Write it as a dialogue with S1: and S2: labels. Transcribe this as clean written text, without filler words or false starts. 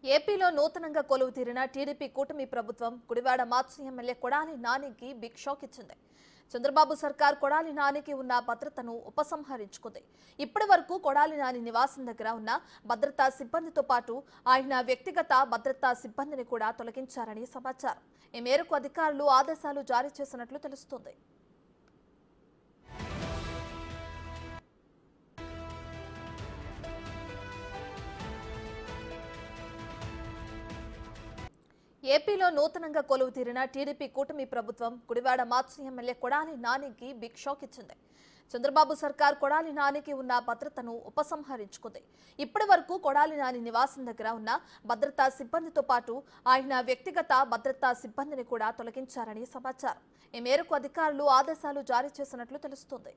S1: ఏపీలో నూతనంగా కొలువు తీరిన టీడీపీ కూటమి ప్రభుత్వం గుడివాడ మాజీ ఎమ్మెల్యే కొడాలి నానికి బిగ్ షాక్ ఇచ్చింది. చంద్రబాబు సర్కార్ కొడాలి నానికి ఉన్న భద్రతను ఉపసంహరించుకుంది. ఇప్పటి వరకు కొడాలి నాని నివాసం దగ్గర ఉన్న భద్రతా సిబ్బందితో పాటు ఆయన వ్యక్తిగత భద్రతా సిబ్బందిని కూడా తొలగించారని సమాచారం. ఈ మేరకు అధికారులు ఆదేశాలు జారీ చేసినట్లు తెలుస్తోంది. ఏపీలో నూతనంగా కొలువు తీరిన టీడీపీ కూటమి ప్రభుత్వం గుడివాడ మాజీ ఎమ్మెల్యే కొడాలి నానికి బిగ్ షాక్ ఇచ్చింది. చంద్రబాబు సర్కార్ కొడాలి నానికి ఉన్న భద్రతను ఉపసంహరించుకుంది. ఇప్పటి వరకు కొడాలి నాని నివాసం దగ్గర ఉన్న భద్రతా సిబ్బందితో పాటు ఆయన వ్యక్తిగత భద్రతా సిబ్బందిని కూడా తొలగించారని సమాచారం. ఈ మేరకు అధికారులు ఆదేశాలు జారీ చేసినట్లు తెలుస్తోంది.